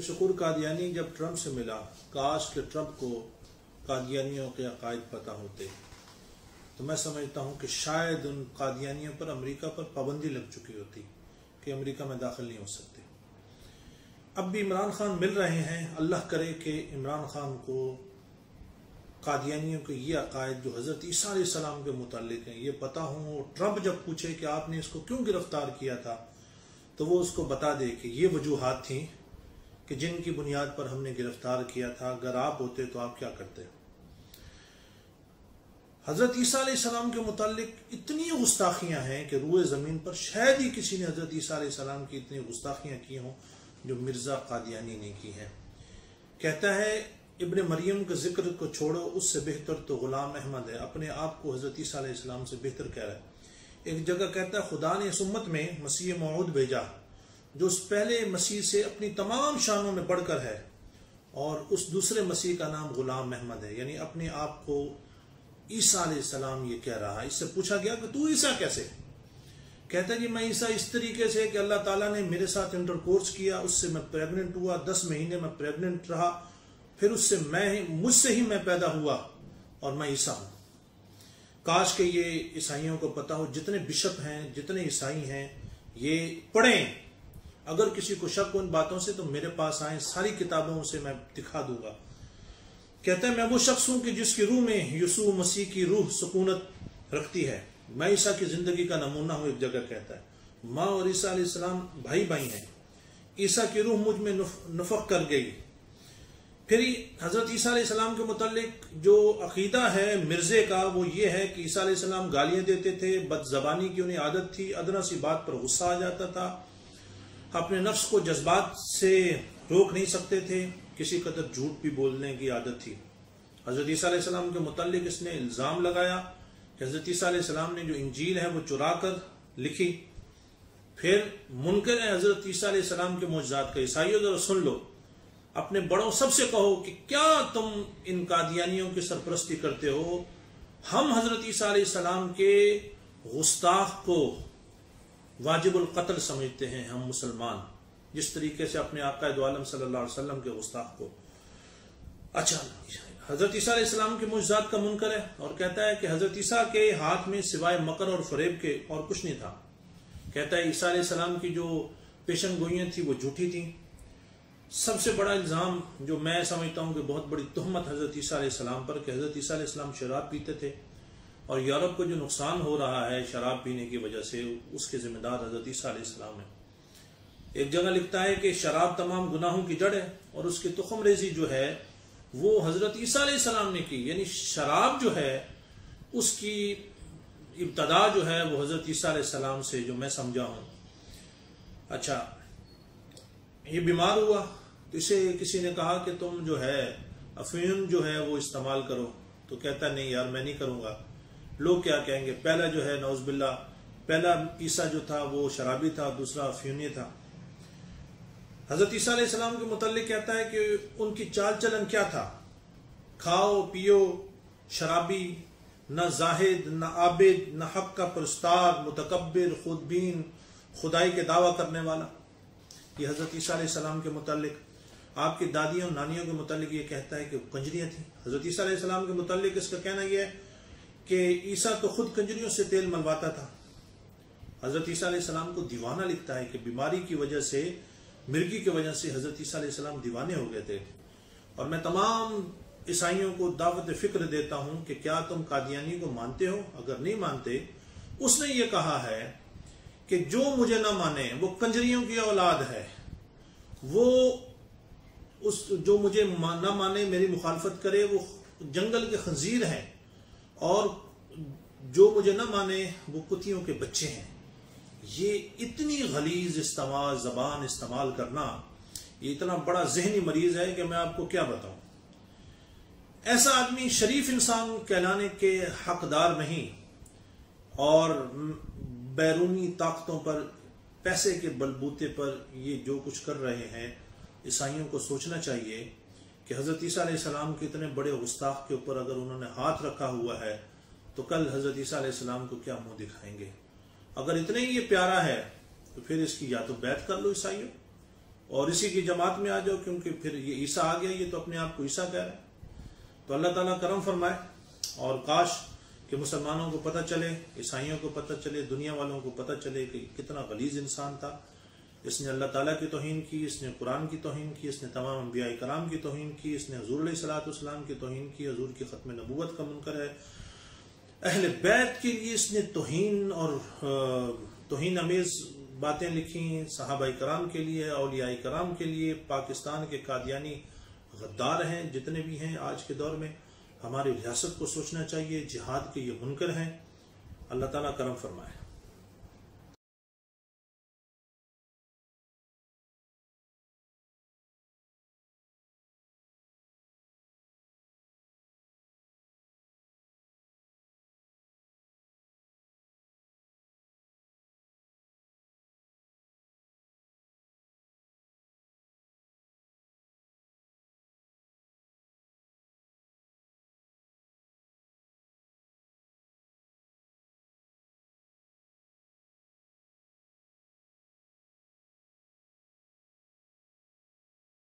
शकूर कादियानी जब ट्रंप से मिला, काश कि ट्रंप को कादियानियों के अकायद पता होते तो मैं समझता हूँ कि शायद उन कादियानियों पर अमेरिका पर पाबंदी लग चुकी होती कि अमेरिका में दाखिल नहीं हो सकते। अब भी इमरान खान मिल रहे हैं, अल्लाह करे कि इमरान खान को कादियानियों के ये अकायद जो हज़रत ईसा अलैहिस्सलाम के मुतालिक हैं ये पता हो। ट्रंप जब पूछे कि आपने इसको क्यों गिरफ्तार किया था तो वो उसको बता दे कि ये वजूहात थी कि जिनकी बुनियाद पर हमने गिरफ्तार किया था, अगर आप होते तो आप क्या करते। हजरत ईसा अलैहिस्सलाम के मुतालिक इतनी गुस्ताखियां हैं कि रूए ज़मीन पर शायद ही किसी ने हजरत ईसा अलैहिस्सलाम की इतनी गुस्ताखियां की हों जो मिर्ज़ा कादियानी ने की हैं। कहता है इब्ने मरियम के जिक्र को छोड़ो, उससे बेहतर तो गुलाम अहमद है। अपने आप को हजरत ईसा अलैहिस्सलाम से बेहतर कह रहा है। एक जगह कहता है खुदा ने इस उम्मत में मसीह मौऊद भेजा जो उस पहले मसीह से अपनी तमाम शानों में बढ़कर है, और उस दूसरे मसीह का नाम गुलाम अहमद है। यानी अपने आप को ईसा अलैहिस्सलाम ये कह रहा है। इससे पूछा गया कि तू ईसा कैसे? कहता है जी मैं ईसा इस तरीके से कि अल्लाह ताला ने मेरे साथ इंटरकोर्स किया, उससे मैं प्रेग्नेंट हुआ, 10 महीने में प्रेग्नेंट रहा, फिर उससे मुझसे ही मैं पैदा हुआ और मैं ईसा हूं। काश के ये ईसाइयों को पता हो, जितने बिशप हैं, जितने ईसाई हैं, ये पढ़ें। अगर किसी को शक हो इन बातों से तो मेरे पास आए, सारी किताबों से मैं दिखा दूंगा। कहता है मैं वो शख्स हूं कि जिसकी रूह में यीशु मसीह की रूह सुकूनत रखती है। मैं ईसा की जिंदगी का नमूना हूं। एक जगह कहता है माँ और ईसा अलैहिस्सलाम भाई भाई हैं। ईसा की रूह मुझ में नफक कर गई। फिर हजरत ईसा अलैहिस्सलाम के मुतालिक जो अकीदा है मिर्जे का वो ये है कि ईसा अलैहिस्सलाम गालियां देते थे, बदजबानी की उन्हें आदत थी, अदना सी बात पर गुस्सा आ जाता था, अपने नफ्स को जज्बात से रोक नहीं सकते थे, किसी कदर झूठ भी बोलने की आदत थी। हजरत ईसा अलैहिस्सलाम के मुतालिक इसने इल्जाम लगाया कि हजरत ईसा अलैहिस्सलाम ने जो इंजील है वो चुरा कर लिखी। फिर मुनकर है हजरत ईसा अलैहिस्सलाम के मौजज़ात का। ईसाइयों जरा सुन लो, अपने बड़ों सबसे कहो कि क्या तुम इन कादियानियों की सरपरस्ती करते हो? हम हजरत ईसा अलैहिस्सलाम के गुस्ताख को वाजिबुल कत्ल समझते हैं, हम मुसलमान, जिस तरीके से अपने आका दो आलम सल्लल्लाहु अलैहि वसल्लम के गुस्ताख को। अच्छा, हजरत ईसा अलैहिस्सलाम के मुजज़ात का मुनकर है और कहता है कि हजरत ईसा के हाथ में सिवाय मकर और फरेब के और कुछ नहीं था। कहता है ईसा अलैहिस्सलाम की जो पेशन गोइयां थी वो झूठी थी। सबसे बड़ा इल्जाम जो मैं समझता हूं कि बहुत बड़ी तुहमत हजरत ईसा अलैहिस्सलाम पर कि हजरत ईसा अलैहिस्सलाम शराब पीते थे, और यूरोप को जो नुकसान हो रहा है शराब पीने की वजह से उसके जिम्मेदार हजरत ईसा अलैहिस्सलाम है। एक जगह लिखता है कि शराब तमाम गुनाहों की जड़ है और उसकी तुखम रेजी जो है वो हजरत ईसा अलैहिस्सलाम ने की। यानी शराब जो है उसकी इब्तदा जो है वो हजरत ईसा अलैहिस्सलाम से, जो मैं समझा हूं। अच्छा, ये बीमार हुआ तो इसे किसी ने कहा कि तुम जो है अफीम जो है वो इस्तेमाल करो, तो कहता नहीं यार मैं नहीं करूंगा, लोग क्या कहेंगे। पहला जो है नौज़बिल्ला, पहला ईसा जो था वो शराबी था, दूसरा अफीमी था। हजरत ईसा अलैहिस्सलाम के मुतालिक कहता है कि उनकी चाल चलन क्या था? खाओ पियो शराबी, न जाहिद न आबिद न हक का परस्तार, मुतकब्बिर खुदबीन, खुदाई के दावा करने वाला। ये हजरत ईसा अलैहिस्सलाम के मुतालिक। आपकी दादियों नानियों के मुतालिक ये कहता है कि कंजरियां थी। हजरत ईसा अलैहिस्सलाम के मुतालिक इसका कहना यह है कि ईसा तो खुद कंजरियों से तेल मलवाता था। हजरत ईसा अलैहिस्सलाम को दीवाना लिखता है कि बीमारी की वजह से, मिर्गी की वजह से हजरत ईसा अलैहिस्सलाम दीवाने हो गए थे। और मैं तमाम ईसाइयों को दावत फिक्र देता हूं कि क्या तुम कादियानी को मानते हो? अगर नहीं मानते, उसने ये कहा है कि जो मुझे ना माने वो कंजरियों की औलाद है, वो उस जो मुझे ना माने, मेरी मुखालफत करे, वो जंगल के खंजीर हैं, और जो मुझे ना माने वो कुत्तियों के बच्चे हैं। ये इतनी गलीज जबान इस्तेमाल करना, ये इतना बड़ा जहनी मरीज है कि मैं आपको क्या बताऊं। ऐसा आदमी शरीफ इंसान कहलाने के हकदार नहीं, और बैरूनी ताकतों पर, पैसे के बलबूते पर ये जो कुछ कर रहे हैं, ईसाइयों को सोचना चाहिए कि हजरत ईसा अलैहिस्सलाम के इतने बड़े गुस्ताख के ऊपर अगर उन्होंने हाथ रखा हुआ है तो कल हजरत ईसा अलैहिस्सलाम को क्या मुंह दिखाएंगे। अगर इतने ही ये प्यारा है तो फिर इसकी या तो बैत कर लो ईसाइयों, اور اسی کی جماعت میں آ جاؤ، کیونکہ پھر یہ عیسیٰ آ گیا، یہ تو اپنے آپ کو عیسیٰ کہہ رہا ہے۔ تو اللہ تعالیٰ کرم فرمائے، اور کاش کہ مسلمانوں کو پتہ چلے، عیسائیوں کو پتہ چلے، دنیا والوں کو پتہ چلے کہ کتنا غلیظ انسان تھا۔ اس نے اللہ تعالیٰ کی توہین کی، اس نے قرآن کی توہین کی، اس نے تمام انبیاء کرام کی توہین کی، اس نے حضور علیہ السلام کی توہین کی، حضور کی ختم نبوت کا منکر ہے۔ اہل بیت کے لیے اس نے توہین اور توہین امیز باتیں لکھی، صحابہ کرام کے لیے، اولیاء کرام کے لیے۔ پاکستان کے قادیانی غدار ہیں جتنے بھی ہیں آج کے دور میں، ہماری ریاست کو سوچنا چاہیے، جہاد کے یہ منکر ہیں۔ اللہ تعالیٰ کرم فرمائے۔